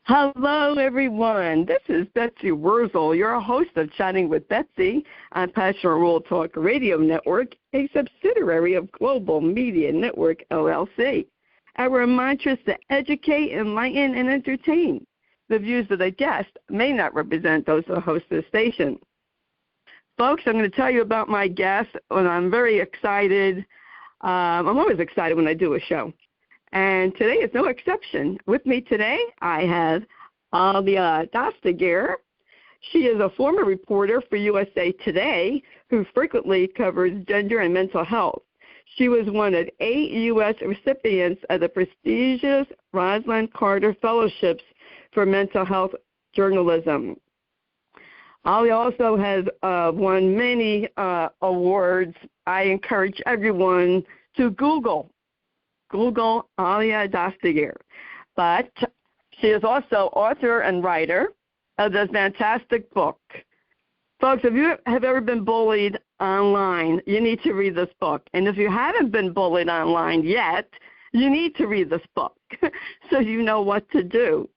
Hello, everyone. This is Betsy Wurzel, your host of Chatting with Betsy on Passion Rural Talk Radio Network, a subsidiary of Global Media Network, LLC. Our mantra is to educate, enlighten, and entertain. The views of the guest may not represent those of the host of the station. Folks, I'm going to tell you about my guest, and I'm very excited. I'm always excited when I do a show. And today is no exception. With me today, I have Alia Dastagir. She is a former reporter for USA Today who frequently covers gender and mental health. She was one of 8 U.S. recipients of the prestigious Rosalind Carter Fellowships for Mental Health Journalism. Alia also has won many awards. I encourage everyone to Google Alia Dastagir. But she is also author and writer of this fantastic book. Folks, if you have ever been bullied online, you need to read this book. And if you haven't been bullied online yet, you need to read this book so you know what to do.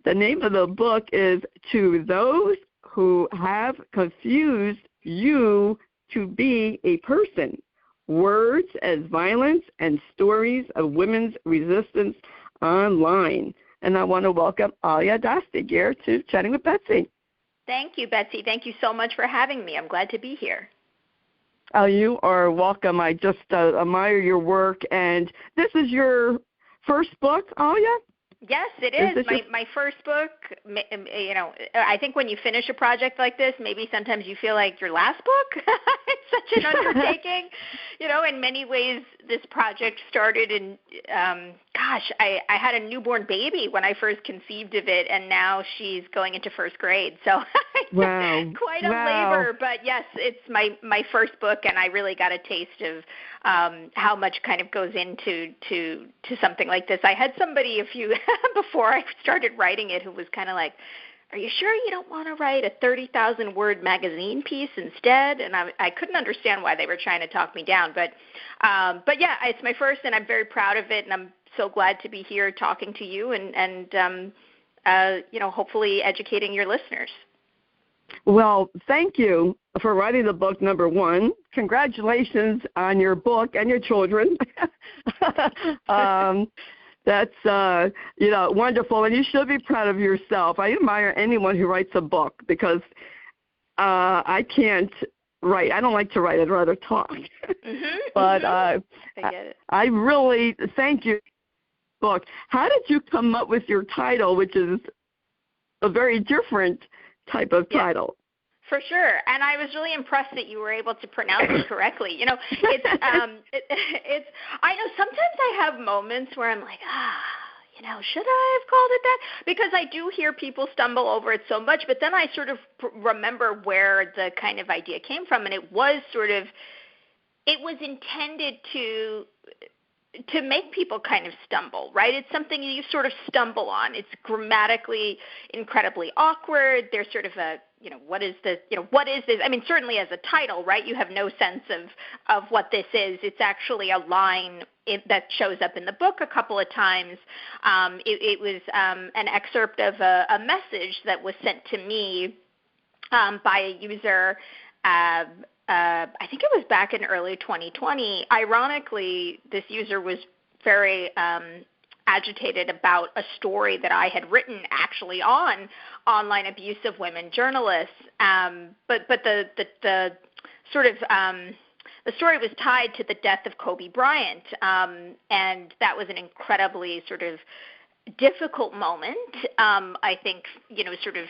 The name of the book is To Those Who Have Confused You to Be a Person. Words as Violence and Stories of Women's Resistance Online. And I want to welcome Alia Dastagir to Chatting with Betsy. Thank you, Betsy. Thank you so much for having me. I'm glad to be here. Oh, you are welcome. I just admire your work. And this is your first book, Alia? Yes, it is. My first book. You know, I think when you finish a project like this, maybe sometimes you feel like your last book. It's such an undertaking. You know, in many ways, this project started in, I had a newborn baby when I first conceived of it, and now she's going into first grade. So wow. Quite a labor. But yes, it's my first book, and I really got a taste of how much kind of goes into something like this. I had somebody before I started writing it who was kind of like, are you sure you don't want to write a 30,000-word magazine piece instead? And I couldn't understand why they were trying to talk me down. But yeah, it's my first, and I'm very proud of it, and I'm so glad to be here talking to you and hopefully educating your listeners. Well, thank you for writing the book, number one. Congratulations on your book and your children. That's, wonderful, and you should be proud of yourself. I admire anyone who writes a book because I can't write. I don't like to write. I'd rather talk. But I get it. I really thank you. Book. How did you come up with your title, which is a very different type of title? For sure, and I was really impressed that you were able to pronounce it correctly. You know, it's I know sometimes I have moments where I'm like, should I have called it that? Because I do hear people stumble over it so much, but then I sort of remember where the kind of idea came from, and it was intended to make people kind of stumble, right? It's something you sort of stumble on. It's grammatically incredibly awkward. There's sort of a, what is this? What is this? I mean, certainly as a title, right? You have no sense of what this is. It's actually a line that shows up in the book a couple of times. It was an excerpt of a message that was sent to me by a user. I think it was back in early 2020. Ironically, this user was very agitated about a story that I had written actually on online abuse of women journalists. But the sort of the story was tied to the death of Kobe Bryant, and that was an incredibly sort of difficult moment, I think, sort of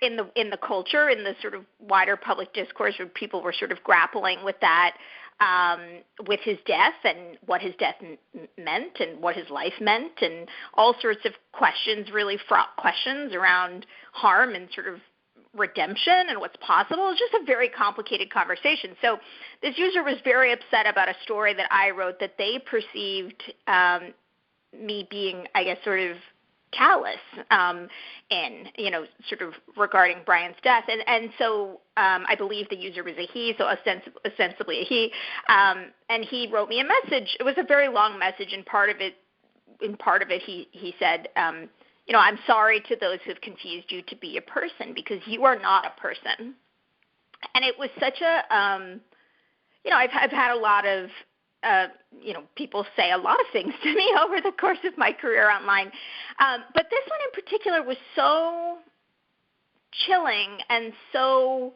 in the culture, in the sort of wider public discourse, where people were sort of grappling with that, with his death and what his death meant and what his life meant, and all sorts of questions, really fraught questions around harm and sort of redemption and what's possible. It's just a very complicated conversation. So this user was very upset about a story that I wrote that they perceived me being, I guess, sort of callous in, sort of regarding Brian's death. And so I believe the user was a he, so ostensibly a he. And he wrote me a message. It was a very long message, and part of it he said, I'm sorry to those who've confused you to be a person, because you are not a person. And it was such a, I've had a lot of, people say a lot of things to me over the course of my career online. But this one in particular was so chilling and so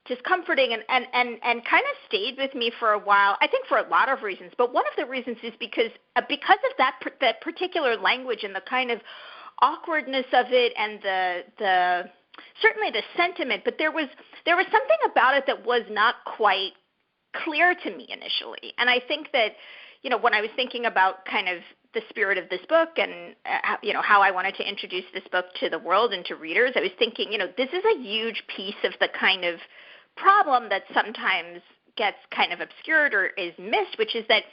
discomforting and kind of stayed with me for a while, I think for a lot of reasons. But one of the reasons is because of that particular language and the kind of awkwardness of it and the certainly the sentiment, but there was something about it that was not quite clear to me initially. And I think that, when I was thinking about kind of the spirit of this book and, how I wanted to introduce this book to the world and to readers, I was thinking, this is a huge piece of the kind of problem that sometimes gets kind of obscured or is missed, which is that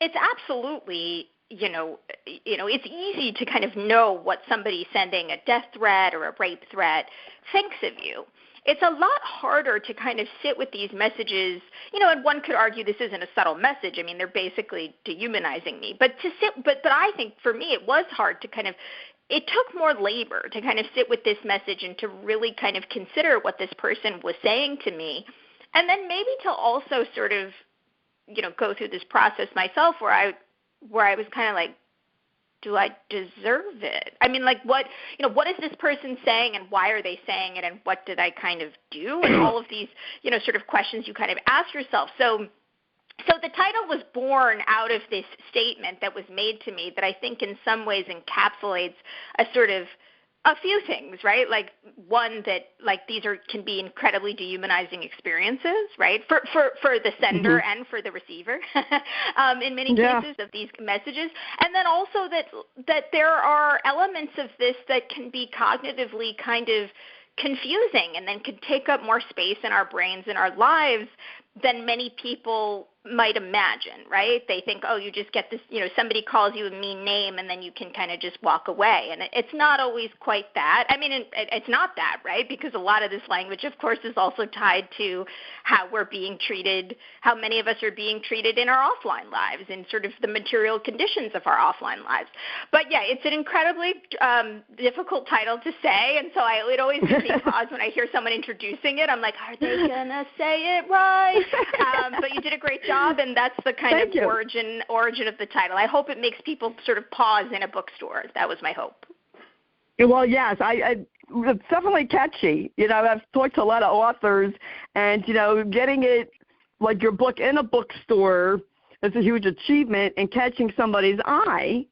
it's absolutely, it's easy to kind of know what somebody sending a death threat or a rape threat thinks of you. It's a lot harder to kind of sit with these messages, and one could argue this isn't a subtle message. I mean, they're basically dehumanizing me. But I think for me it was hard to kind of, it took more labor to kind of sit with this message and to really kind of consider what this person was saying to me. And then maybe to also sort of, go through this process myself where I was kind of like, do I deserve it? I mean, like, what is this person saying, and why are they saying it, and what did I kind of do? And all of these, sort of questions you kind of ask yourself. So the title was born out of this statement that was made to me that I think in some ways encapsulates a few things, right? Like, one, that like these can be incredibly dehumanizing experiences, right? For the sender and for the receiver, in many cases of these messages, and then also that there are elements of this that can be cognitively kind of confusing and then could take up more space in our brains and our lives than many people might imagine, right? They think, oh, you just get this, somebody calls you a mean name and then you can kind of just walk away. And it's not always quite that. I mean, it's not that, right? Because a lot of this language, of course, is also tied to how we're being treated, how many of us are being treated in our offline lives and sort of the material conditions of our offline lives. But yeah, it's an incredibly difficult title to say. And so it always gives me pause when I hear someone introducing it. I'm like, are they going to say it right? But you did a great job, and that's the kind of origin of the title. I hope it makes people sort of pause in a bookstore. That was my hope. Well, yes, it's definitely catchy. I've talked to a lot of authors, and, getting it, like your book, in a bookstore is a huge achievement, and catching somebody's eye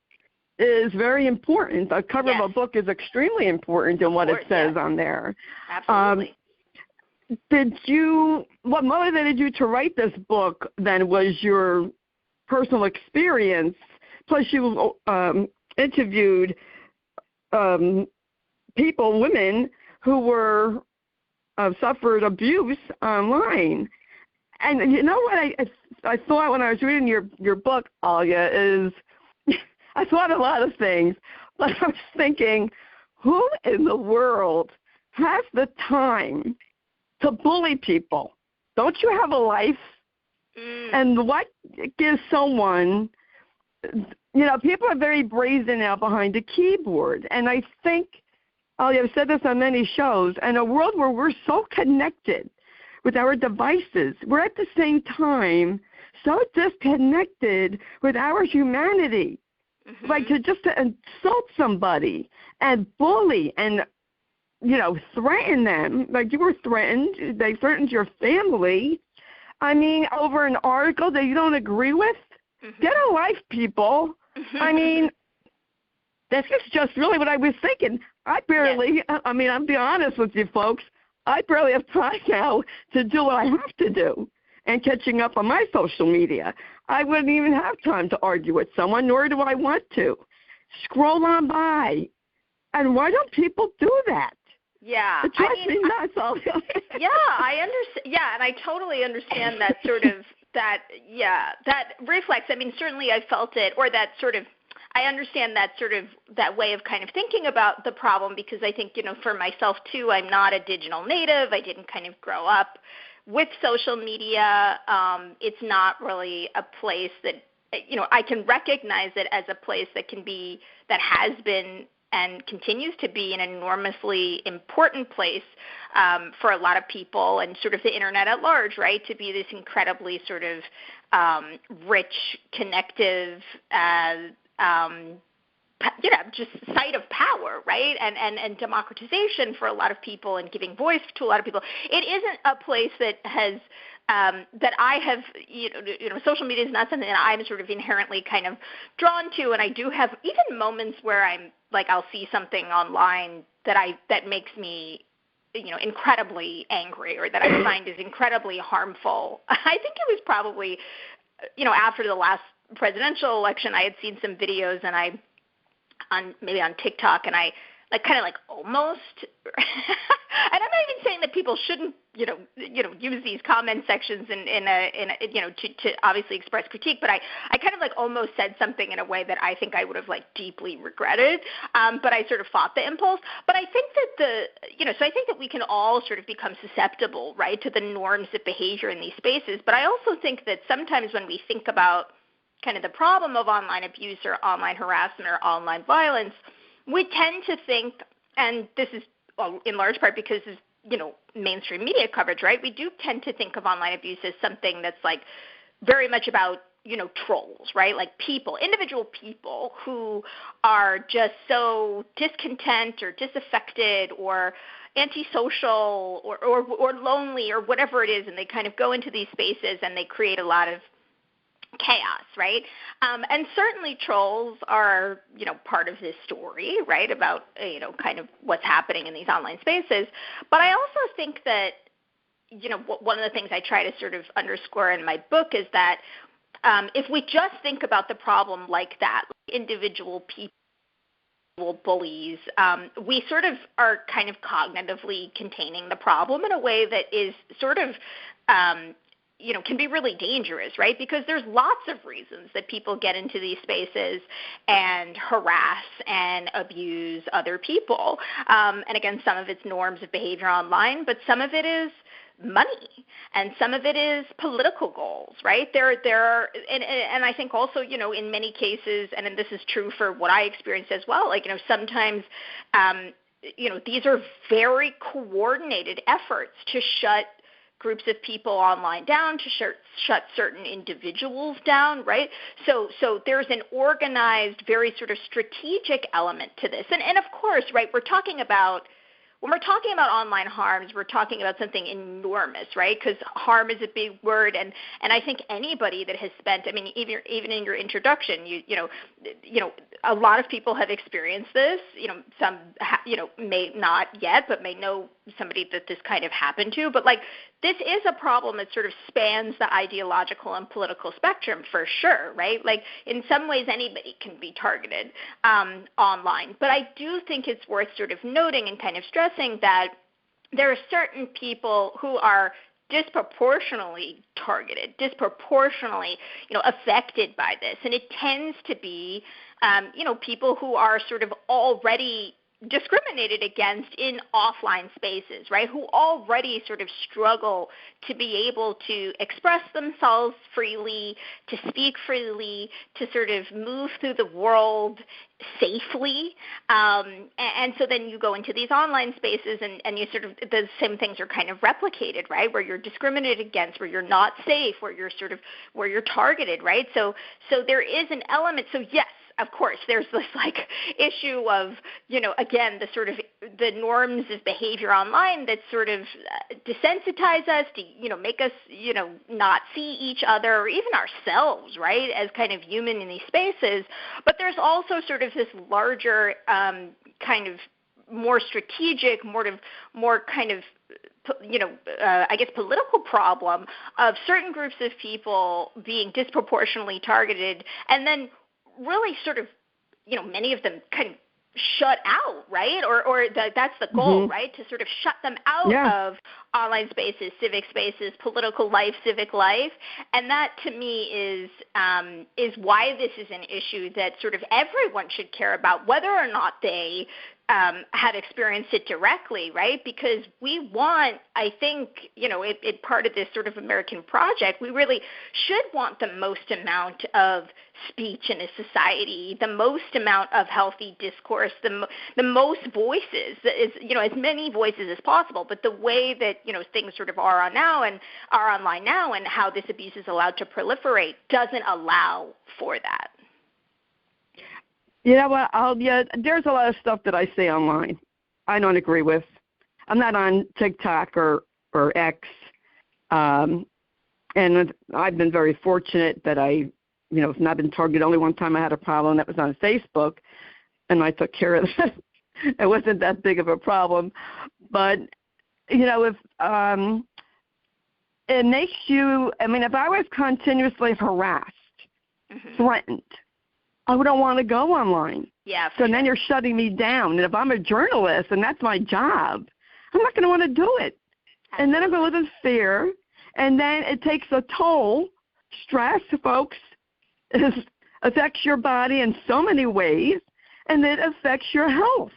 is very important. The cover of a book is extremely important in what it says on there. Absolutely. What motivated you to write this book then was your personal experience, plus you interviewed women who were suffered abuse online. And you know what I thought when I was reading your book, Alia, is I thought a lot of things, but I was thinking, who in the world has the time to bully people? Don't you have a life? And what gives someone, people are very brazen now behind a keyboard. And I think, I've said this on many shows, in a world where we're so connected with our devices, we're at the same time so disconnected with our humanity. Like to insult somebody and bully and threaten them, like you were threatened. They threatened your family. I mean, over an article that you don't agree with? Get a life, people. I mean, this is just really what I was thinking. I'll be honest with you folks, I barely have time now to do what I have to do and catching up on my social media. I wouldn't even have time to argue with someone, nor do I want to. Scroll on by. And why don't people do that? Yeah, it drives me nuts. I understand. Yeah, and I totally understand that sort of that reflex. I mean, certainly I felt it, or that sort of. I understand that sort of that way of kind of thinking about the problem, because I think for myself too, I'm not a digital native. I didn't kind of grow up with social media. It's not really a place that I can recognize it as a place that has been and continues to be an enormously important place for a lot of people and sort of the internet at large, right, to be this incredibly sort of rich, connective, just site of power, right, and democratization for a lot of people and giving voice to a lot of people. It isn't a place that has that I have, social media is not something that I'm sort of inherently kind of drawn to, and I do have even moments where I'm like, I'll see something online that makes me, incredibly angry, or that I find is incredibly harmful. I think it was probably, after the last presidential election, I had seen some videos, and maybe on TikTok, and I almost, and I'm not even saying that people shouldn't, use these comment sections to obviously express critique, but I kind of almost said something in a way that I think I would have deeply regretted, but I sort of fought the impulse. But I think that so I think that we can all sort of become susceptible, right, to the norms of behavior in these spaces. But I also think that sometimes when we think about kind of the problem of online abuse or online harassment or online violence, we tend to think, and this is in large part because of, mainstream media coverage, right? We do tend to think of online abuse as something that's very much about, trolls, right? Individual people who are just so discontent or disaffected or antisocial or lonely or whatever it is, and they kind of go into these spaces and they create a lot of chaos, right? And certainly trolls are, part of this story, right, about, kind of what's happening in these online spaces. But I also think that, one of the things I try to sort of underscore in my book is that if we just think about the problem like that, individual people, bullies, we sort of are kind of cognitively containing the problem in a way that is sort of can be really dangerous, right? Because there's lots of reasons that people get into these spaces and harass and abuse other people. And again, some of it's norms of behavior online, but some of it is money, and some of it is political goals, right? There are, and I think also, in many cases, and this is true for what I experienced as well, sometimes, these are very coordinated efforts to shut groups of people online down, to shut certain individuals down, right? So there's an organized, very sort of strategic element to this. And of course, right, when we're talking about online harms, we're talking about something enormous, right? Because harm is a big word, and I think anybody that has spent, even in your introduction, a lot of people have experienced this. Some may not yet, but may know somebody that this kind of happened to. But this is a problem that sort of spans the ideological and political spectrum for sure, right? In some ways, anybody can be targeted online. But I do think it's worth sort of noting and kind of stressing that there are certain people who are disproportionately targeted, disproportionately, affected by this. And it tends to be, people who are sort of already discriminated against in offline spaces, right, who already sort of struggle to be able to express themselves freely, to speak freely, to sort of move through the world safely. And so then you go into these online spaces and you sort of, the same things are kind of replicated, right, where you're discriminated against, where you're not safe, where you're targeted, right? So there is an element. So yes, of course, there's this issue of, again, the sort of the norms of behavior online that sort of desensitize us to, make us, not see each other or even ourselves, right, as kind of human in these spaces. But there's also sort of this larger kind of more strategic, more kind of, I guess political problem of certain groups of people being disproportionately targeted, and then really sort of, many of them kind of shut out, right? Or that's the goal, right? To sort of shut them out of online spaces, civic spaces, political life, civic life. And that to me is why this is an issue that sort of everyone should care about, whether or not they had experienced it directly, right? Because we want, I think, it part of this sort of American project, we really should want the most amount of speech in a society, the most amount of healthy discourse, the most voices, as many voices as possible. But the way that, things sort of are online now and how this abuse is allowed to proliferate doesn't allow for that. You know what? There's a lot of stuff that I see online I don't agree with. I'm not on TikTok or X, and I've been very fortunate that I've not been targeted. Only one time I had a problem that was on Facebook, and I took care of it. It wasn't that big of a problem, but if it makes you, if I was continuously harassed, threatened, I wouldn't want to go online. Yeah. So then you're shutting me down. And if I'm a journalist and that's my job, I'm not going to want to do it. Absolutely. And then I'm going to live in fear. And then it takes a toll. Stress, folks, affects your body in so many ways, and it affects your health.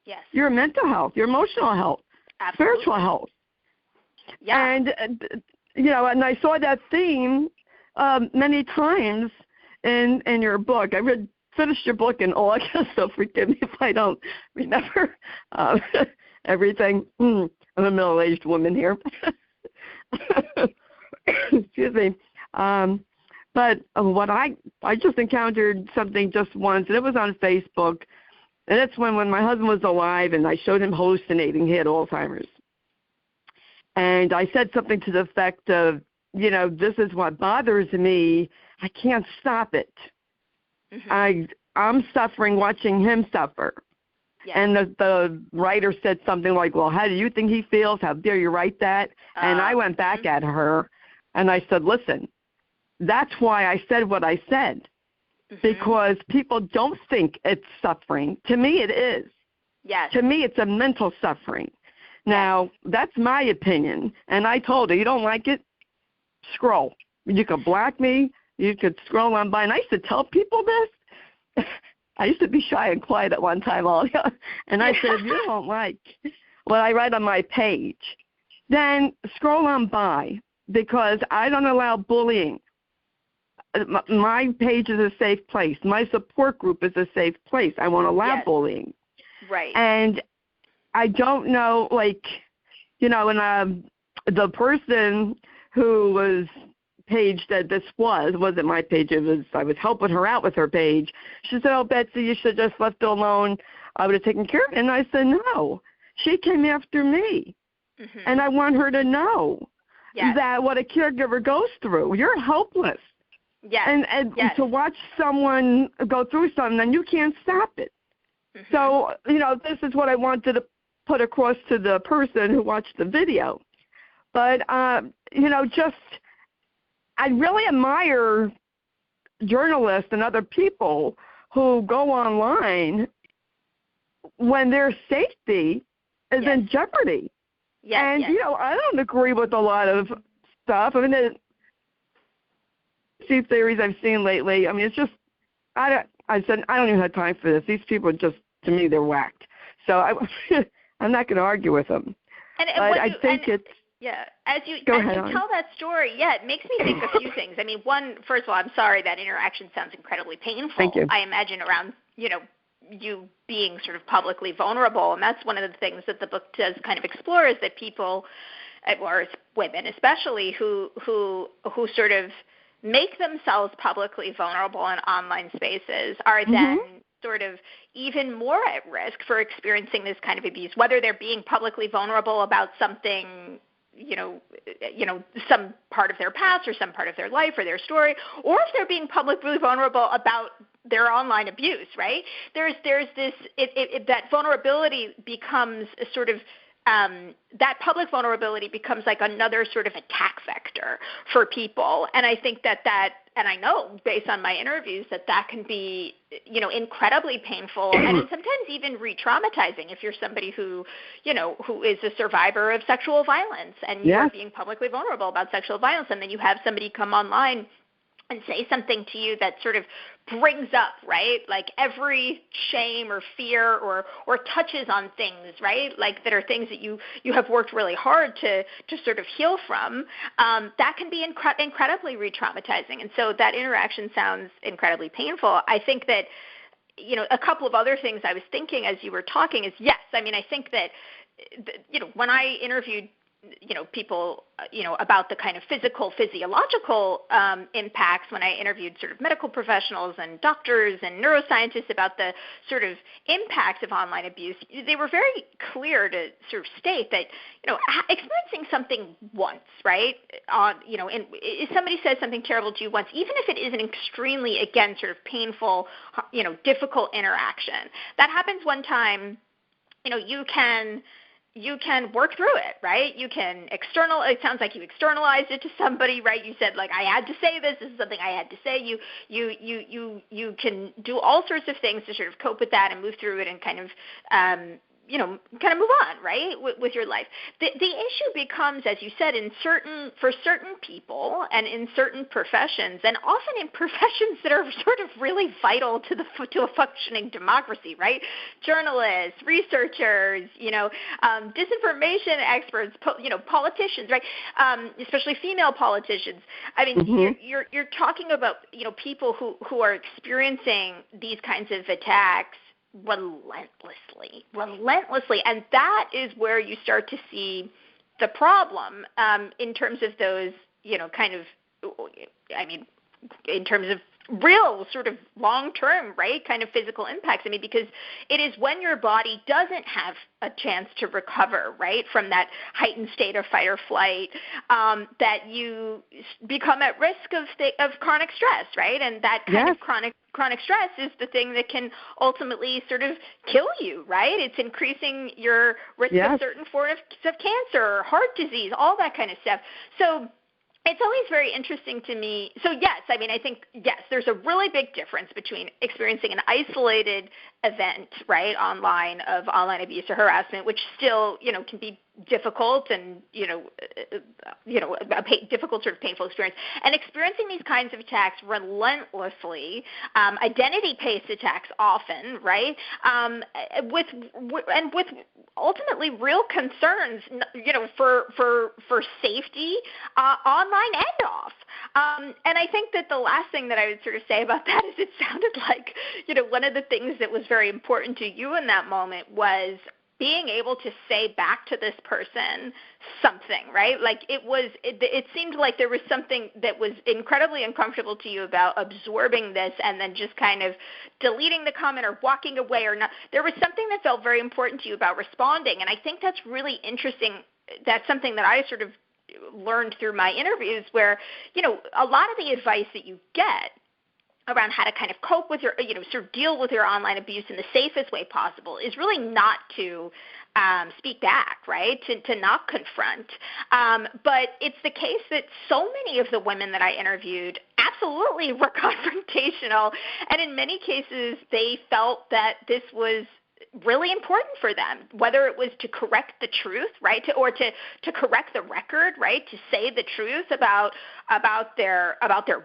Yes. Your mental health, your emotional health, Absolutely. Spiritual health. Yeah. And, and I saw that theme many times in your book. I finished your book in August, so forgive me if I don't remember everything. I'm a middle-aged woman here. Excuse me. But what I just encountered something just once, and it was on Facebook, and it's when my husband was alive, and I showed him hallucinating. He had Alzheimer's. And I said something to the effect of, this is what bothers me. I can't stop it. I'm suffering watching him suffer. Yes. And the writer said something like, well, how do you think he feels? How dare you write that? And I went back at her, and I said, listen, that's why I said what I said, because people don't think it's suffering. To me, it is. Yes. To me, it's a mental suffering. Now, that's my opinion, and I told her, you don't like it? Scroll. You could block me. You could scroll on by. And I used to tell people this. I used to be shy and quiet at one time, Alia. And I said, if you don't like what I write on my page, then scroll on by, because I don't allow bullying. My page is a safe place. My support group is a safe place. I won't allow bullying. Right. And I don't know, and the person who was page that this wasn't my page. I was helping her out with her page. She said, oh, Betsy, you should have just left it alone. I would have taken care of it. And I said, no. She came after me. And I want her to know that what a caregiver goes through, you're helpless. Yes. And to watch someone go through something, and you can't stop it. So, this is what I wanted to put across to the person who watched the video. But, I really admire journalists and other people who go online when their safety is in jeopardy. Yes, and, I don't agree with a lot of stuff. The theories I've seen lately, it's just, I said, I don't even have time for this. These people are just, to me, they're whacked. So I'm not going to argue with them. But I think it's... Yeah, as you tell that story, it makes me think a few things. One, first of all, I'm sorry that interaction sounds incredibly painful. Thank you. I imagine around, you being sort of publicly vulnerable, and that's one of the things that the book does kind of explore, is that people, or women especially, who sort of make themselves publicly vulnerable in online spaces are then sort of even more at risk for experiencing this kind of abuse, whether they're being publicly vulnerable about something, some part of their past or some part of their life or their story, or if they're being publicly vulnerable about their online abuse, right? There's this, that vulnerability becomes a sort of, that public vulnerability becomes like another sort of attack vector for people. And I think that and I know based on my interviews that can be, incredibly painful and sometimes even re-traumatizing if you're somebody who is a survivor of sexual violence and you're being publicly vulnerable about sexual violence, and then you have somebody come online and say something to you that sort of brings up, right, like every shame or fear or touches on things, right, like that are things that you have worked really hard to sort of heal from, that can be incredibly re-traumatizing. And so that interaction sounds incredibly painful. I think that, a couple of other ththings I was thinking as you were talking is, yes, I mean, I think that, when I interviewed people, about the kind of physiological impacts, when I interviewed sort of medical professionals and doctors and neuroscientists about the sort of impacts of online abuse, they were very clear to sort of state that, experiencing something once, right, and if somebody says something terrible to you once, even if it is an extremely, again, sort of painful, difficult interaction, that happens one time, you can work through it, right? You can it sounds like you externalized it to somebody, right? You said, like, I had to say this is something I had to say. You can do all sorts of things to sort of cope with that and move through it and kind of move on, right, with your life. The issue becomes, as you said, for certain people and in certain professions, and often in professions that are sort of really vital to a functioning democracy, right? Journalists, researchers, disinformation experts, politicians, right? Especially female politicians. I mean, you're talking about people who are experiencing these kinds of attacks relentlessly, and that is where you start to see the problem in terms of those, in terms of real sort of long-term, right, kind of physical impacts. I mean, because it is when your body doesn't have a chance to recover, right, from that heightened state of fight or flight, that you become at risk of chronic stress, right? And that kind of chronic stress is the thing that can ultimately sort of kill you, right? It's increasing your risk of certain forms of cancer, heart disease, all that kind of stuff. So it's always very interesting to me. So, yes, I mean, I think, yes, there's a really big difference between experiencing an isolated event, right, online of online abuse or harassment, which still, can be difficult and, difficult sort of painful experience, and experiencing these kinds of attacks relentlessly, identity-based attacks often, right, with ultimately real concerns, for safety online and off. And I think that the last thing that I would sort of say about that is it sounded like, one of the things that was very important to you in that moment was being able to say back to this person something, right? Like it seemed like there was something that was incredibly uncomfortable to you about absorbing this and then just kind of deleting the comment or walking away or not. There was something that felt very important to you about responding, and I think that's really interesting. That's something that I sort of learned through my interviews where, a lot of the advice that you get around how to kind of cope with your, sort of deal with your online abuse in the safest way possible is really not to speak back, right, to not confront. But it's the case that so many of the women that I interviewed absolutely were confrontational, and in many cases they felt that this was really important for them, whether it was to correct the truth, right, to correct the record, right, to say the truth about their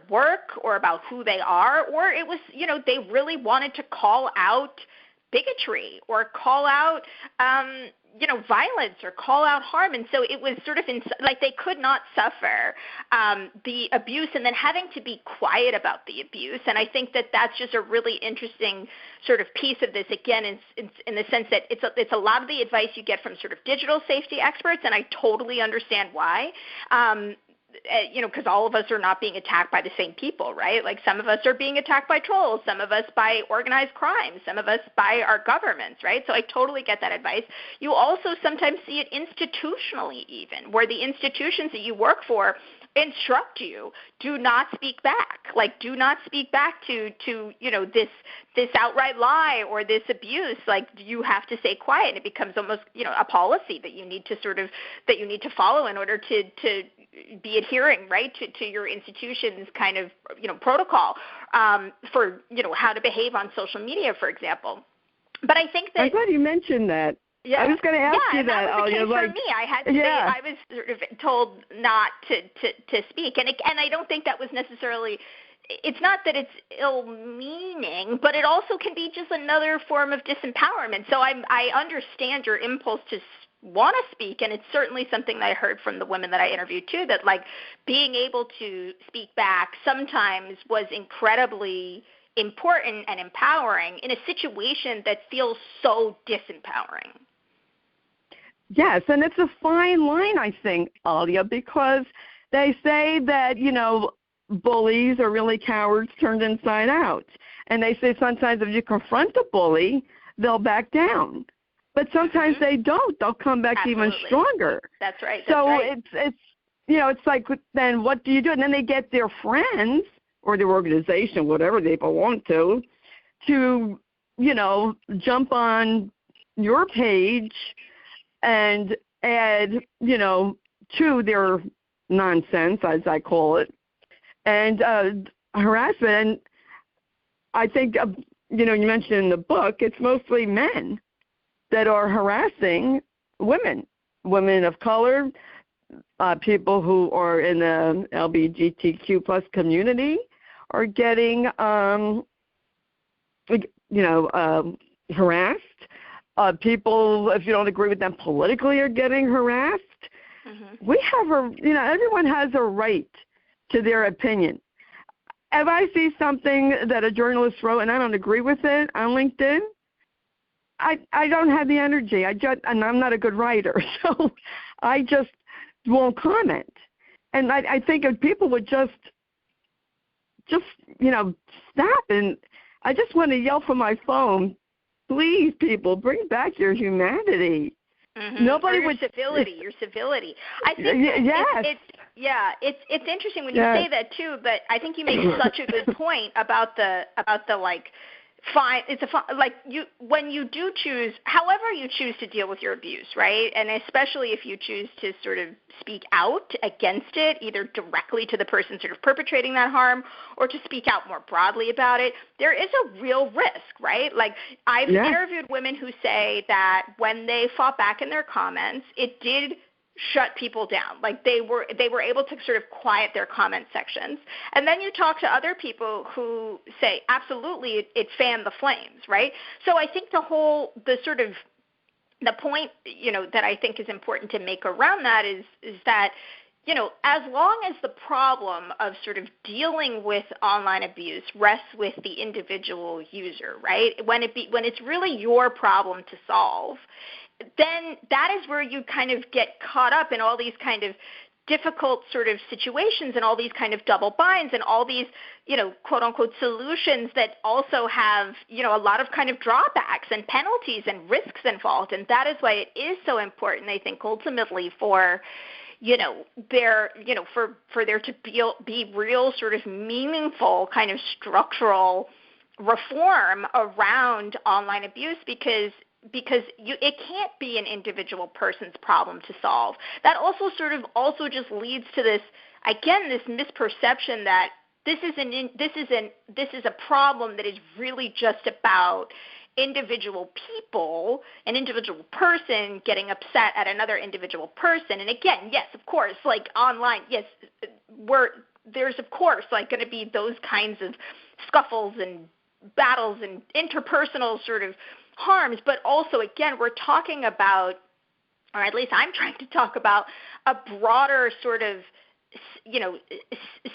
work or about who they are, or it was, they really wanted to call out bigotry or call out violence or call out harm. And so it was sort of like they could not suffer the abuse and then having to be quiet about the abuse. And I think that that's just a really interesting sort of piece of this, again, in the sense that it's a lot of the advice you get from sort of digital safety experts, and I totally understand why. Because all of us are not being attacked by the same people, right? Like some of us are being attacked by trolls, some of us by organized crime, some of us by our governments, right? So I totally get that advice. You also sometimes see it institutionally even, where the institutions that you work for instruct you, do not speak back. Like, do not speak back to this outright lie or this abuse. Like, you have to stay quiet. And it becomes almost, a policy that you need to follow in order to be adhering, right, to your institution's kind of, protocol for, how to behave on social media, for example. But I think that I'm glad you mentioned that. Yeah. I was going to ask you that. That was the case for me. I had to. I was sort of told not to speak, and I don't think that was necessarily it's not that it's ill-meaning, but it also can be just another form of disempowerment. So I understand your impulse to want to speak, and it's certainly something that I heard from the women that I interviewed too, that like being able to speak back sometimes was incredibly important and empowering in a situation that feels so disempowering. Yes, and it's a fine line, I think, Alia, because they say that, bullies are really cowards turned inside out. And they say sometimes if you confront a bully, they'll back down. But sometimes they don't. They'll come back even stronger. That's right. So it's like, then what do you do? And then they get their friends or their organization, whatever they belong to jump on your page and add, to their nonsense, as I call it, and harassment. And I think, you mentioned in the book, it's mostly men that are harassing women of color, people who are in the LGBTQ plus community are getting, harassed. People, if you don't agree with them politically, are getting harassed. Mm-hmm. We have everyone has a right to their opinion. If I see something that a journalist wrote and I don't agree with it on LinkedIn, I don't have the energy. And I'm not a good writer, so I just won't comment. And I think if people would just stop, and I just want to yell from my phone, please, people, bring back your humanity. Mm-hmm. Nobody would civility. I think it's interesting when you say that too. But I think you make such a good point about the fine. When you do choose, however you choose to deal with your abuse, right? And especially if you choose to sort of speak out against it, either directly to the person sort of perpetrating that harm, or to speak out more broadly about it, there is a real risk, right? Like I've interviewed women who say that when they fought back in their comments, it did shut people down. Like they were able to sort of quiet their comment sections. And then you talk to other people who say, absolutely, it fanned the flames, right? So I think the point, that I think is important to make around that is that, as long as the problem of sort of dealing with online abuse rests with the individual user, right? When it's really your problem to solve, then that is where you kind of get caught up in all these kind of difficult sort of situations and all these kind of double binds and all these, quote unquote solutions that also have, a lot of kind of drawbacks and penalties and risks involved. And that is why it is so important, I think, ultimately for there to be real sort of meaningful kind of structural reform around online abuse, because it can't be an individual person's problem to solve. That also just leads to this misperception that this is a problem that is really just about individual people, an individual person getting upset at another individual person. And again, yes, of course, like online, yes, there's of course like going to be those kinds of scuffles and battles and interpersonal sort of harms, but also, again, we're talking about, or at least I'm trying to talk about, a broader sort of,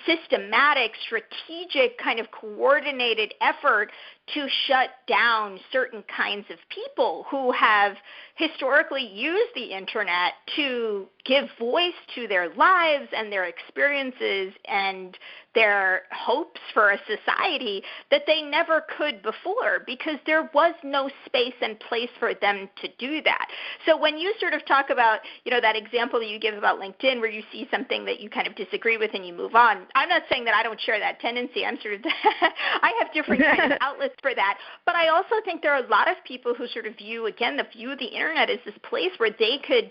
systematic, strategic, kind of coordinated effort to shut down certain kinds of people who have historically used the internet to give voice to their lives and their experiences and their hopes for a society that they never could before, because there was no space and place for them to do that. So when you sort of talk about, that example that you give about LinkedIn where you see something that you kind of disagree with and you move on, I'm not saying that I don't share that tendency. I'm sort of I have different kinds of outlets for that. But I also think there are a lot of people who sort of view the internet as this place where they could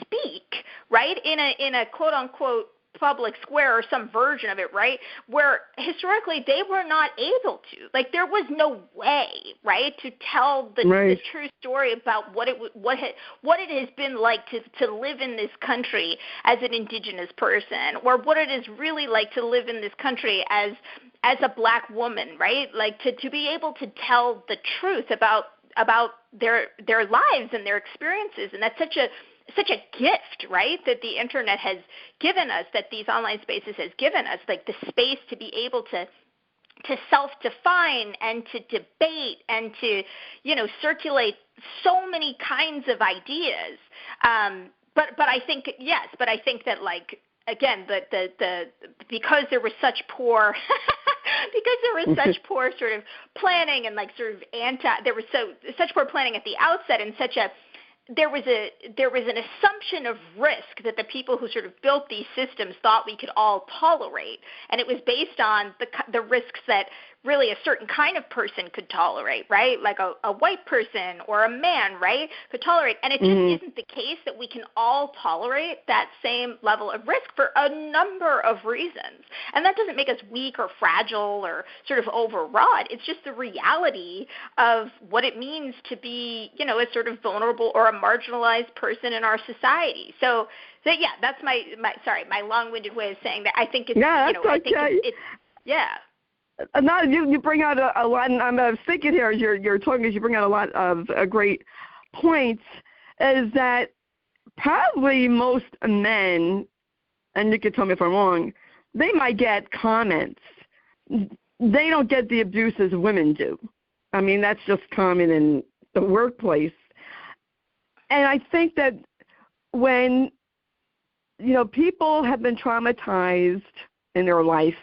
speak, right, in a quote-unquote public square or some version of it, right, where historically they were not able to. Like there was no way, right, to tell the true story about what it has been like to live in this country as an Indigenous person, or what it is really like to live in this country as as a Black woman, right? Like to be able to tell the truth about their lives and their experiences, and that's such a gift, right, that the internet has given us, that these online spaces has given us, like the space to be able to self-define and to debate and to, circulate so many kinds of ideas. But I think, yes, but I think that, like, again, the because there was such poor such poor sort of planning and like sort of such poor planning at the outset, and there was an assumption of risk that the people who sort of built these systems thought we could all tolerate, and it was based on the risks that really a certain kind of person could tolerate, right? Like a white person or a man, right, could tolerate. And it just isn't the case that we can all tolerate that same level of risk for a number of reasons. And that doesn't make us weak or fragile or sort of overwrought. It's just the reality of what it means to be, a sort of vulnerable or a marginalized person in our society. So yeah, that's my long-winded way of saying that. I think it's, yeah, I think it's yeah. No, you bring out a lot, and I was thinking here as you're talking, as you bring out a lot of great points, is that probably most men, and you can tell me if I'm wrong, they might get comments. They don't get the abuse as women do. I mean, that's just common in the workplace. And I think that when, people have been traumatized in their life,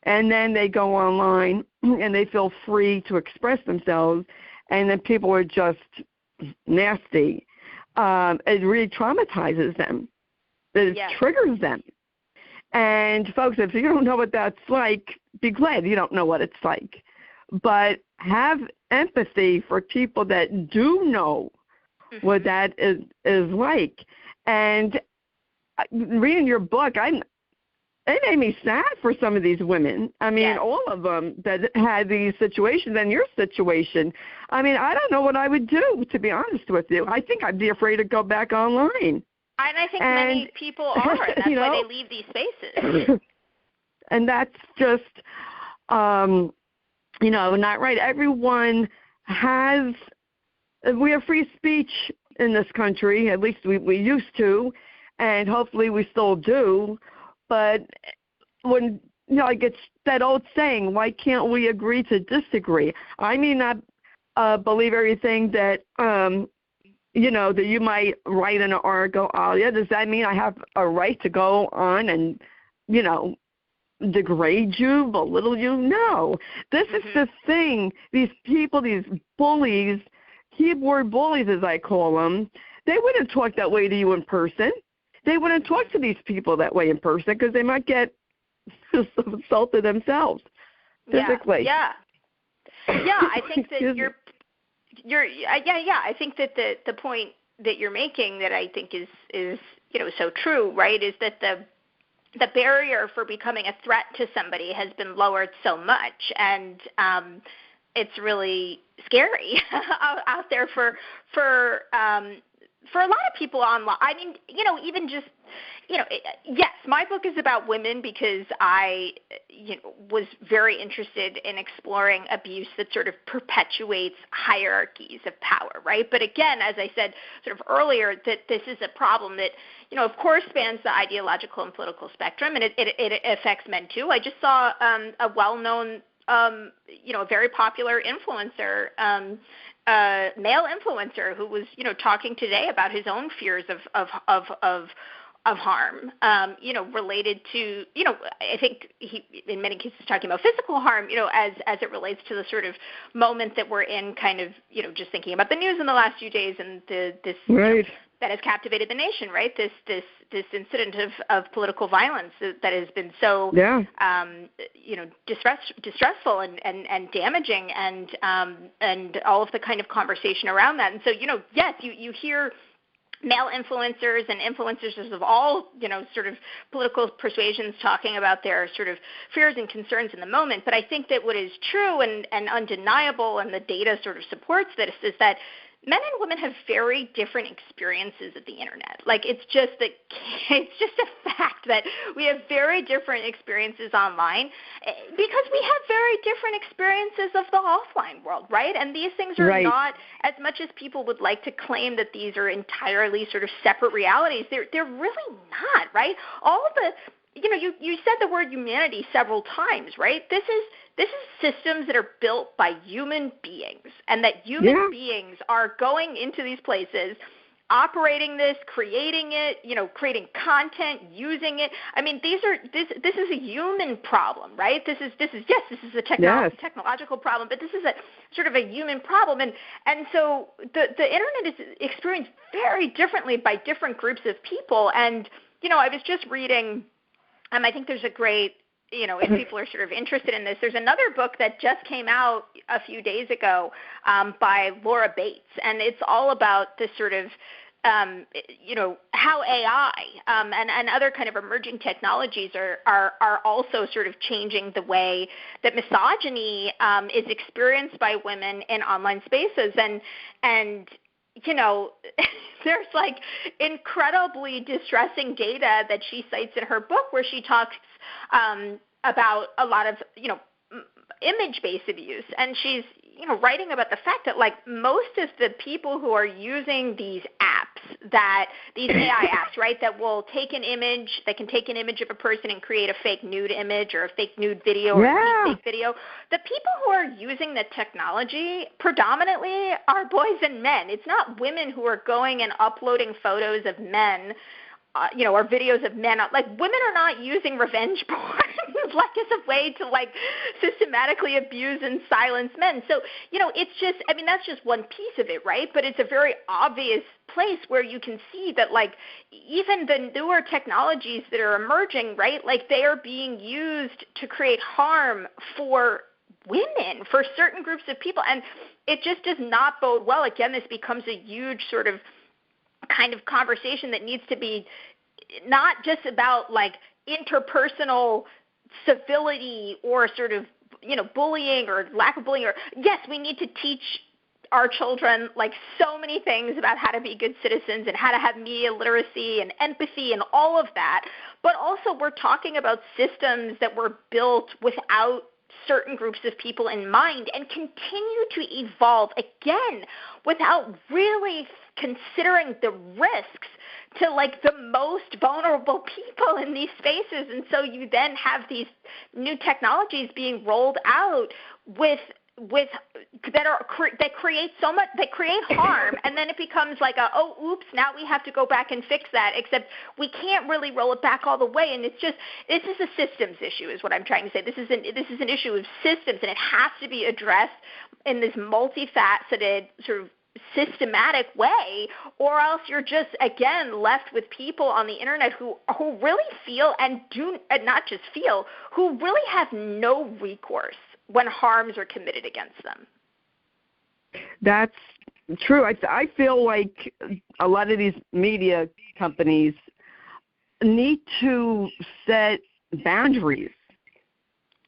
and then they go online and they feel free to express themselves, and then people are just nasty. It really traumatizes them. It triggers them. And, folks, if you don't know what that's like, be glad you don't know what it's like. But have empathy for people that do know what that is like. And reading your book, it made me sad for some of these women. I mean, all of them that had these situations and your situation. I mean, I don't know what I would do, to be honest with you. I think I'd be afraid to go back online. And I think many people are. That's why they leave these spaces. And that's just, not right. Everyone we have free speech in this country, at least we used to, and hopefully we still do. But when, like it's that old saying, why can't we agree to disagree? I may not believe everything that, that you might write in an article, Alia. Does that mean I have a right to go on and, degrade you, belittle you? No. This is the thing. These people, these bullies, keyboard bullies as I call them, they wouldn't talk that way to you in person. They wouldn't talk to these people that way in person because they might get assaulted themselves physically. Yeah. I think that I think that the point that you're making that I think is so true, right, is that the barrier for becoming a threat to somebody has been lowered so much, and it's really scary out there for a lot of people online. I mean, even just, yes, my book is about women because I was very interested in exploring abuse that sort of perpetuates hierarchies of power, right? But again, as I said sort of earlier, that this is a problem that, of course, spans the ideological and political spectrum, and it affects men too. I just saw a well-known, a very popular influencer, male influencer who was, talking today about his own fears of harm, related to, I think he, in many cases, talking about physical harm, as it relates to the sort of moment that we're in, kind of, just thinking about the news in the last few days and this right. That has captivated the nation, right? This incident of political violence that has been so, distressful and damaging, and all of the kind of conversation around that. And so, yes, you hear male influencers and influencers of all, sort of political persuasions talking about their sort of fears and concerns in the moment. But I think that what is true and undeniable, and the data sort of supports this, is that men and women have very different experiences of the internet. Like, it's just a fact that we have very different experiences online because we have very different experiences of the offline world, right? And these things are not, as much as people would like to claim that these are entirely sort of separate realities, they're really not, right? All of the, you said the word humanity several times, right? This is systems that are built by human beings, and that human beings are going into these places, operating this, creating it, creating content, using it. I mean, this is a human problem, right? This is a technological problem, but this is a sort of a human problem, and so the internet is experienced very differently by different groups of people. And I was just reading. I think there's a great, if people are sort of interested in this, there's another book that just came out a few days ago by Laura Bates, and it's all about this sort of, how AI and other kind of emerging technologies are also sort of changing the way that misogyny is experienced by women in online spaces, and there's like incredibly distressing data that she cites in her book where she talks about a lot of, image-based abuse. And she's, writing about the fact that, like, most of the people who are using these apps, these AI apps, right, that will take an image, they can take an image of a person and create a fake nude image or a fake nude video or a fake video. The people who are using the technology predominantly are boys and men. It's not women who are going and uploading photos of men, or videos of men. Like, women are not using revenge porn like as a way to, like, systematically abuse and silence men. So, it's just, that's just one piece of it, right? But it's a very obvious place where you can see that, like, even the newer technologies that are emerging, right, like, they are being used to create harm for women, for certain groups of people. And it just does not bode well. Again, this becomes a huge sort of kind of conversation that needs to be not just about, like, interpersonal civility or sort of, bullying or lack of bullying. Or yes, we need to teach our children, like, so many things about how to be good citizens and how to have media literacy and empathy and all of that. But also we're talking about systems that were built without certain groups of people in mind and continue to evolve, again, without really considering the risks to, like, the most vulnerable people in these spaces. And so you then have these new technologies being rolled out that create so much, that create harm, and then it becomes like now we have to go back and fix that, except we can't really roll it back all the way. And this is a systems issue, is what I'm trying to say. This is an issue of systems, and it has to be addressed in this multifaceted sort of systematic way, or else you're just, again, left with people on the internet who really feel not just feel, who really have no recourse when harms are committed against them. That's true. I feel like a lot of these media companies need to set boundaries,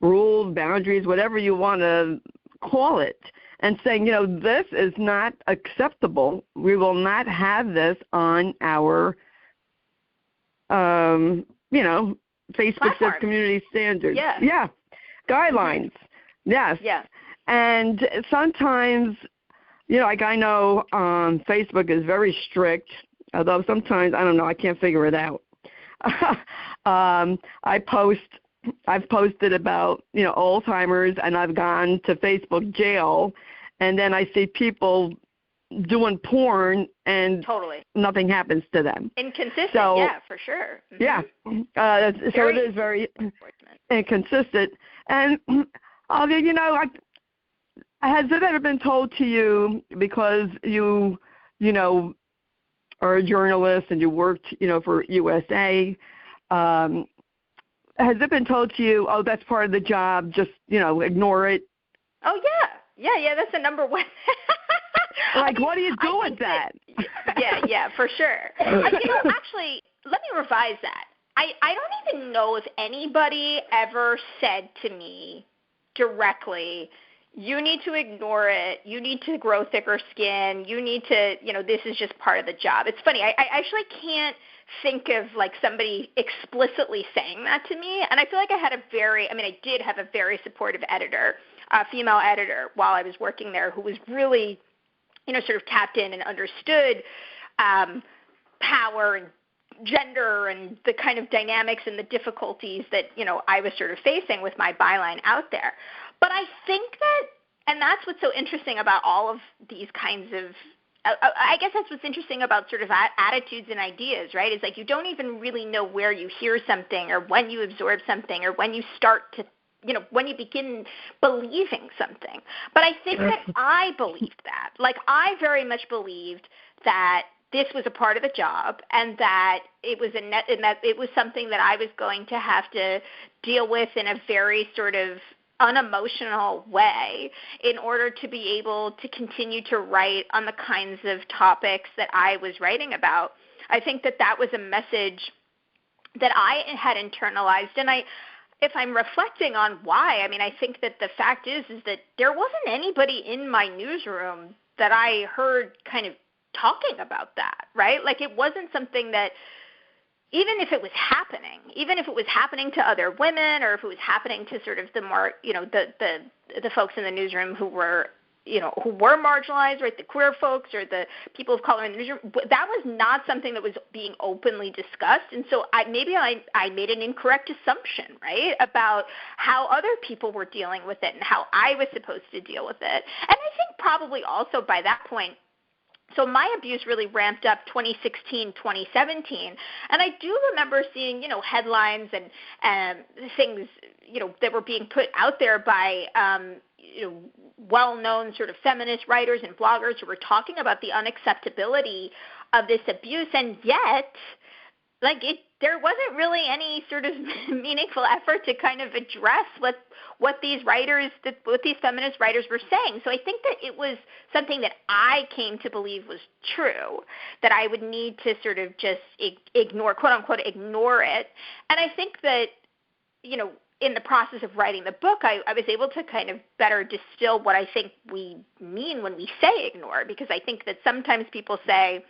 rules, boundaries, whatever you want to call it, and saying, this is not acceptable. We will not have this on our, Facebook says community standards. Yeah. Guidelines. Yes. Yeah. And sometimes, like, I know Facebook is very strict, although sometimes, I don't know, I can't figure it out. I've posted about, Alzheimer's, and I've gone to Facebook jail, and then I see people doing porn, and nothing happens to them. Inconsistent, for sure. Mm-hmm. Yeah. So it is very inconsistent. And has it ever been told to you, because you are a journalist and you worked, for USA, has it been told to you, that's part of the job, just, ignore it? Oh, yeah, that's the number one. Like, what do you do with that? Yeah, for sure. Actually, let me revise that. I don't even know if anybody ever said to me directly, you need to ignore it. You need to grow thicker skin. You need to, this is just part of the job. It's funny. I actually can't think of like somebody explicitly saying that to me. And I feel like I did have a very supportive editor, a female editor while I was working there who was really, sort of tapped in and understood power and gender and the kind of dynamics and the difficulties that, I was sort of facing with my byline out there. But I think and that's what's so interesting about all of these kinds of, I guess that's what's interesting about sort of attitudes and ideas, right? Is like you don't even really know where you hear something or when you absorb something or when you start to, when you begin believing something. But I think that I believed that. Like I very much believed that this was a part of the job and that it was and that it was something that I was going to have to deal with in a very sort of unemotional way in order to be able to continue to write on the kinds of topics that I was writing about. I think that was a message that I had internalized, and if I'm reflecting on why, I think that the fact is that there wasn't anybody in my newsroom that I heard kind of talking about that, right? Like it wasn't something that, even if it was happening to other women, or if it was happening to sort of the more, the folks in the newsroom who were marginalized, right, the queer folks or the people of color in the newsroom, that was not something that was being openly discussed. And so I made an incorrect assumption, right, about how other people were dealing with it and how I was supposed to deal with it. And I think probably also by that point, so my abuse really ramped up 2016, 2017, and I do remember seeing, headlines and things, that were being put out there by, well-known sort of feminist writers and bloggers who were talking about the unacceptability of this abuse, and yet, there wasn't really any sort of meaningful effort to kind of address what these feminist writers were saying. So I think that it was something that I came to believe was true, that I would need to sort of just ignore, quote unquote, ignore it. And I think that, in the process of writing the book, I was able to kind of better distill what I think we mean when we say ignore, because I think that sometimes people say,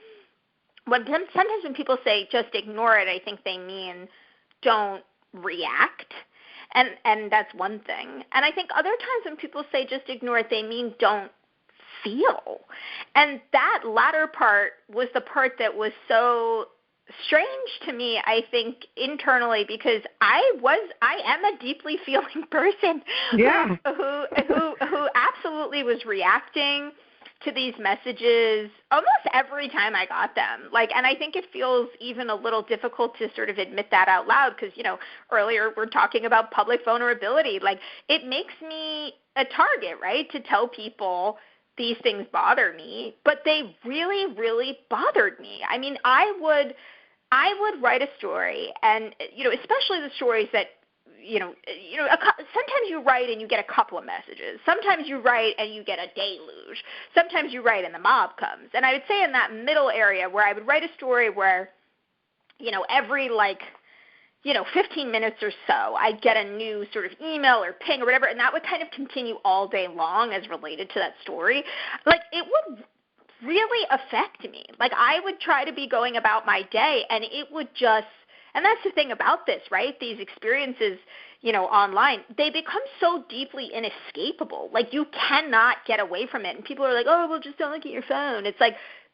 when people say just ignore it, I think they mean don't react, and that's one thing. And I think other times when people say just ignore it, they mean don't feel. And that latter part was the part that was so strange to me, I think, internally, because I am a deeply feeling person who absolutely was reacting to these messages almost every time I got them. And I think it feels even a little difficult to sort of admit that out loud because, earlier we're talking about public vulnerability. It makes me a target, right, to tell people these things bother me, but they really, really bothered me. I would write a story, and, especially the stories that, sometimes you write and you get a couple of messages. Sometimes you write and you get a deluge. Sometimes you write and the mob comes. And I would say in that middle area where I would write a story where, every 15 minutes or so, I'd get a new sort of email or ping or whatever, and that would kind of continue all day long as related to that story. It would really affect me. I would try to be going about my day, and it would just, and that's the thing about this, right? These experiences, online, they become so deeply inescapable. You cannot get away from it. And people are like, oh, well, just don't look at your phone. It's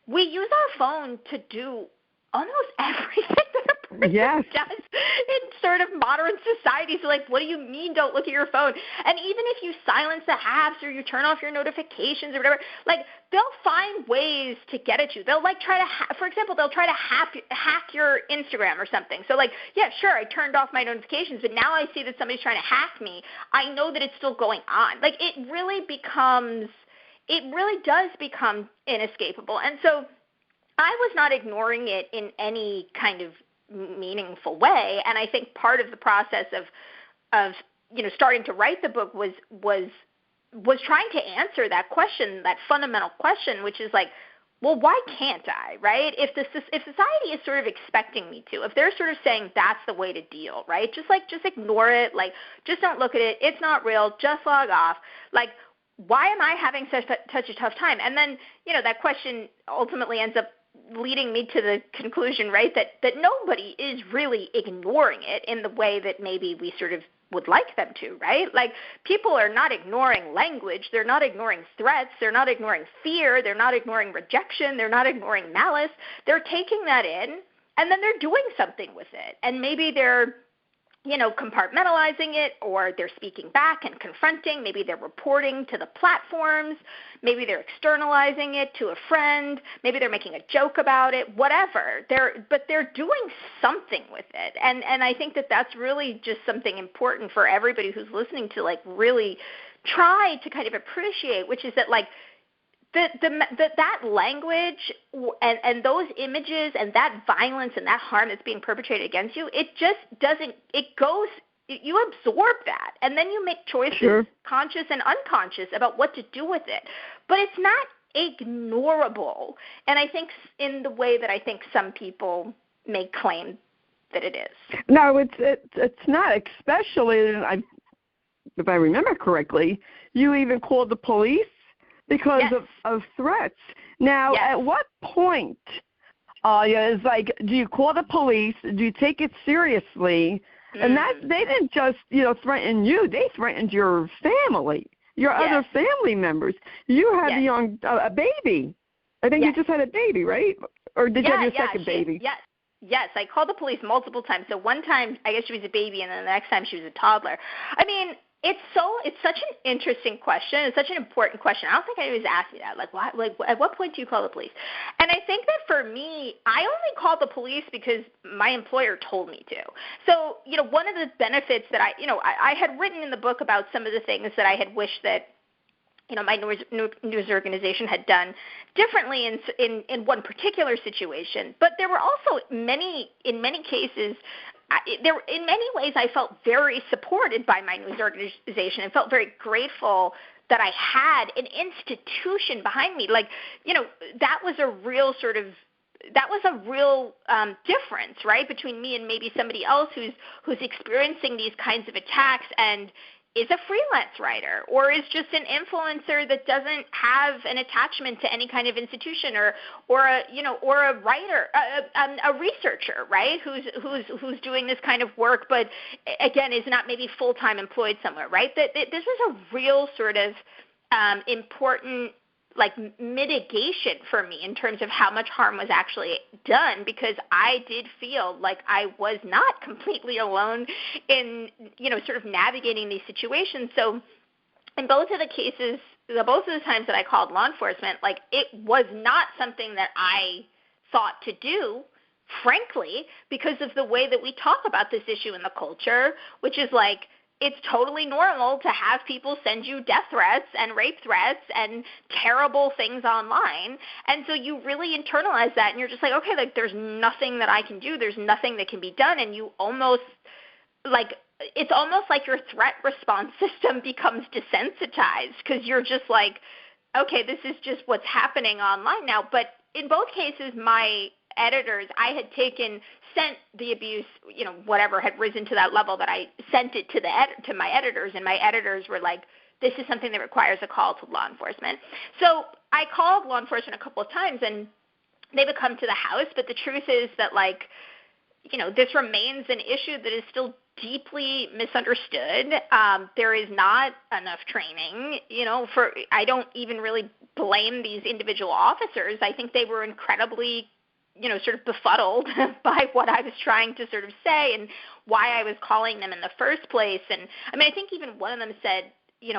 we use our phone to do almost everything that a person does in sort of modern society. So, what do you mean don't look at your phone? And even if you silence the apps or you turn off your notifications or whatever, they'll find ways to get at you. They'll try to, for example, they'll try to hack your Instagram or something. So yeah, sure, I turned off my notifications, but now I see that somebody's trying to hack me. I know that it's still going on. It really does become inescapable. And so I was not ignoring it in any kind of meaningful way. And I think part of the process of starting to write the book was trying to answer that question, that fundamental question, which is well, why can't I, right? If society is sort of expecting me to, if they're sort of saying that's the way to deal, right? Just ignore it, just don't look at it. It's not real. Just log off. why am I having such a tough time? And then, that question ultimately ends up leading me to the conclusion, right, that nobody is really ignoring it in the way that maybe we sort of would like them to, right? Like, people are not ignoring language. They're not ignoring threats. They're not ignoring fear. They're not ignoring rejection. They're not ignoring malice. They're taking that in, and then they're doing something with it. And maybe they're compartmentalizing it, or they're speaking back and confronting. Maybe they're reporting to the platforms. Maybe they're externalizing it to a friend. Maybe they're making a joke about it, whatever. But they're doing something with it. And I think that that's really just something important for everybody who's listening to, like, really try to kind of appreciate, which is that, like, that language and those images and that violence and that harm that's being perpetrated against you, it just doesn't, you absorb that, and then you make choices, sure, conscious and unconscious, about what to do with it. But it's not ignorable, and I think in the way that I think some people may claim that it is. No, it's not, especially, if I remember correctly, you even called the police because yes, of threats. Now, yes, at what point, it's like, do you call the police? Do you take it seriously? And that they didn't just, threaten you. They threatened your family, your yes, other family members. You had yes, a baby. I think yes, you just had a baby, right? Or did you have your second baby? Yes. Yes, I called the police multiple times. So one time, I guess she was a baby, and then the next time she was a toddler. I mean, it's such an interesting question. It's such an important question. I don't think anybody's asked me that. Like, at what point do you call the police? And I think that for me, I only called the police because my employer told me to. So, one of the benefits that I had written in the book about some of the things that I had wished that my news organization had done differently in one particular situation. But there were also in many cases, in many ways, I felt very supported by my news organization and felt very grateful that I had an institution behind me. Like, that was a real difference, right, between me and maybe somebody else who's experiencing these kinds of attacks and is a freelance writer, or is just an influencer that doesn't have an attachment to any kind of institution, or a writer, a researcher, right, who's doing this kind of work, but again is not maybe full-time employed somewhere, right? That this was a real sort of important, like, mitigation for me in terms of how much harm was actually done, because I did feel like I was not completely alone in, sort of navigating these situations. So in both of the cases, both of the times that I called law enforcement, like, it was not something that I thought to do, frankly, because of the way that we talk about this issue in the culture, which is like, it's totally normal to have people send you death threats and rape threats and terrible things online. And so you really internalize that, and you're just like, okay, like, there's nothing that I can do. There's nothing that can be done. And you almost, like, it's almost like your threat response system becomes desensitized, because you're just like, okay, this is just what's happening online now. But in both cases, my editors, I had sent the abuse, whatever had risen to that level, that I sent it to my editors, and my editors were like, this is something that requires a call to law enforcement. So I called law enforcement a couple of times, and they would come to the house, but the truth is that, like, this remains an issue that is still deeply misunderstood. There is not enough training, I don't even really blame these individual officers. I think they were incredibly sort of befuddled by what I was trying to sort of say and why I was calling them in the first place. And I mean, I think even one of them said,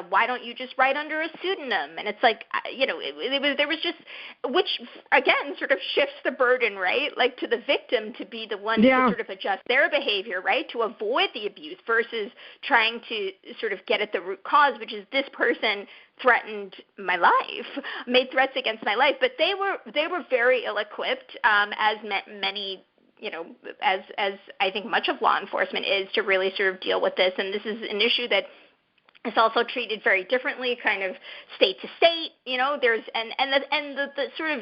why don't you just write under a pseudonym? And it's like, there was just, which again sort of shifts the burden, right? Like, to the victim to be the one to sort of adjust their behavior, right? To avoid the abuse versus trying to sort of get at the root cause, which is this person threatened my life, made threats against my life. But they were very ill-equipped, as many, as I think much of law enforcement is, to really sort of deal with this. And this is an issue that it's also treated very differently, kind of state to state. There's the sort of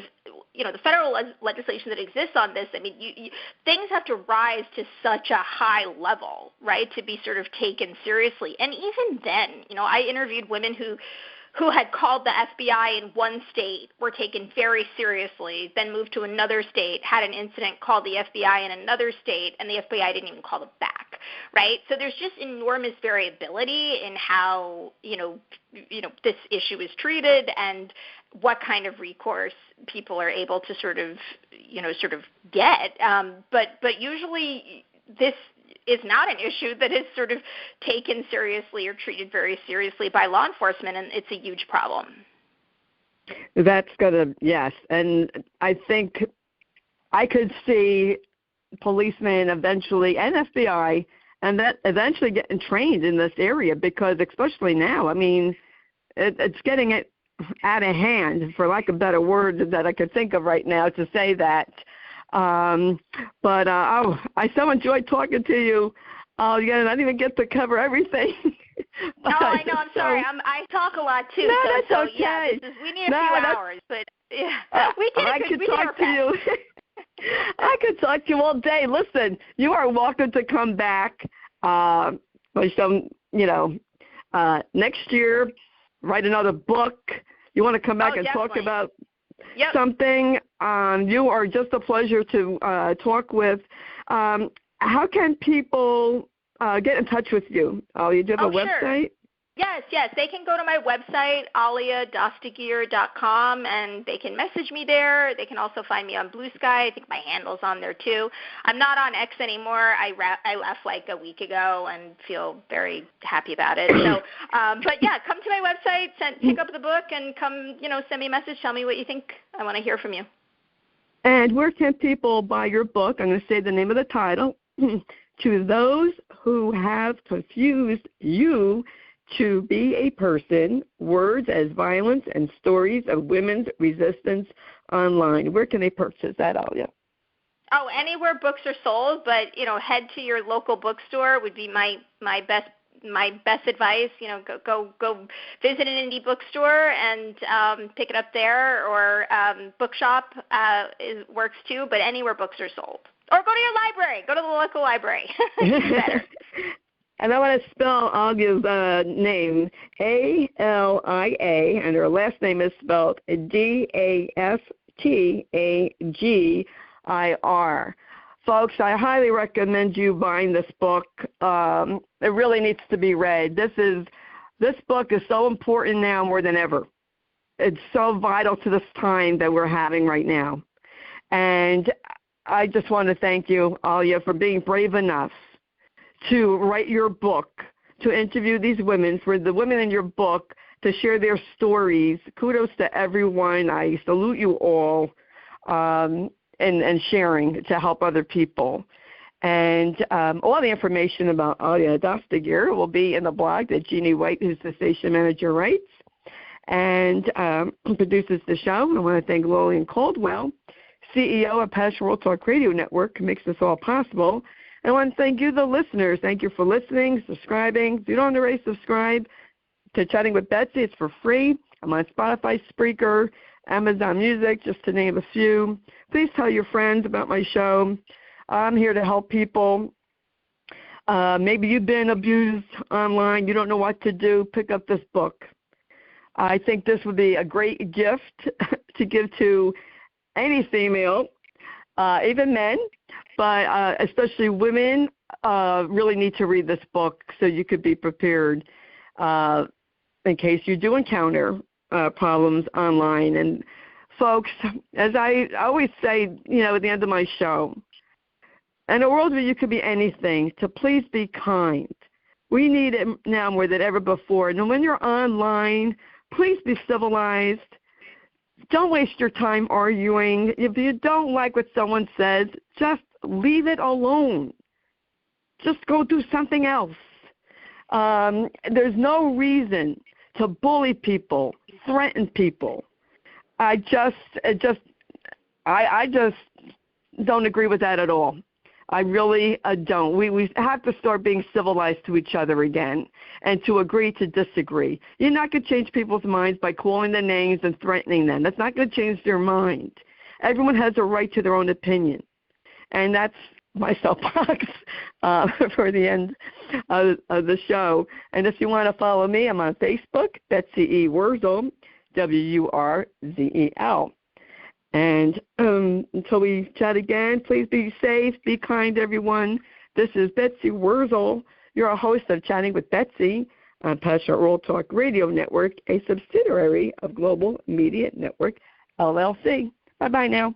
the federal legislation that exists on this. I mean, things have to rise to such a high level, right, to be sort of taken seriously. And even then, I interviewed women who who had called the FBI in one state were taken very seriously, then moved to another state, had an incident, called the FBI in another state, and the FBI didn't even call them back, right? So there's just enormous variability in how, this issue is treated and what kind of recourse people are able to sort of get. But usually this is not an issue that is sort of taken seriously or treated very seriously by law enforcement, and it's a huge problem. That's yes. And I think I could see policemen eventually and FBI and that eventually getting trained in this area, because especially now, I mean, it's getting it out of hand, for lack of a better word that I could think of right now to say that. I so enjoyed talking to you. I didn't even get to cover everything. No, I know. I'm sorry. I talk a lot too. No, that's okay. Yeah, we need a few hours, but yeah, we did I could talk to you. I could talk to you all day. Listen, you are welcome to come back. Next year, write another book. You want to come back and definitely talk about something? You are just a pleasure to talk with. How can people get in touch with you? You do have a website? Yes. They can go to my website, aliadastagir.com, and they can message me there. They can also find me on Blue Sky. I think my handle's on there too. I'm not on X anymore. I left like a week ago and feel very happy about it. So, but yeah, come to my website, pick up the book, and come, send me a message. Tell me what you think. I want to hear from you. And where can people buy your book? I'm going to say the name of the title. To those who have confused you to be a person, words as violence and stories of women's resistance online. Where can they purchase that, Alia? Oh, anywhere books are sold, but head to your local bookstore would be my best advice. Go visit an indie bookstore and pick it up there, or bookshop works too. But anywhere books are sold, or go to your library. Go to the local library. Better. And I want to spell Alia's name, A-L-I-A, and her last name is spelled D-A-S-T-A-G-I-R. Folks, I highly recommend you buying this book. It really needs to be read. This book is so important now more than ever. It's so vital to this time that we're having right now. And I just want to thank you, Alia, for being brave enough to write your book, to interview these women, for the women in your book to share their stories. Kudos to everyone. I salute you all and sharing to help other people. And all the information about Alia Dastagir will be in the blog that Jeannie White, who's the station manager, writes and produces the show. I want to thank Lillian Caldwell, CEO of Passion World Talk Radio Network, who makes this all possible. I want to thank you, the listeners. Thank you for listening, subscribing. If you don't already subscribe to Chatting with Betsy, it's for free. I'm on Spotify, Spreaker, Amazon Music, just to name a few. Please tell your friends about my show. I'm here to help people. Maybe you've been abused online. You don't know what to do. Pick up this book. I think this would be a great gift to give to any female, even men. But especially women really need to read this book so you could be prepared in case you do encounter problems online. And folks, as I always say, at the end of my show, in a world where you could be anything, to please be kind. We need it now more than ever before. And when you're online, please be civilized. Don't waste your time arguing. If you don't like what someone says, just leave it alone. Just go do something else. There's no reason to bully people, threaten people. I just don't agree with that at all. I really don't. We have to start being civilized to each other again and to agree to disagree. You're not going to change people's minds by calling their names and threatening them. That's not going to change their mind. Everyone has a right to their own opinion. And that's my soapbox for the end of the show. And if you want to follow me, I'm on Facebook, Betsy E. Wurzel, Wurzel. And until we chat again, please be safe, be kind, everyone. This is Betsy Wurzel, your host of Chatting with Betsy on Passionate Rural Talk Radio Network, a subsidiary of Global Media Network, LLC. Bye-bye now.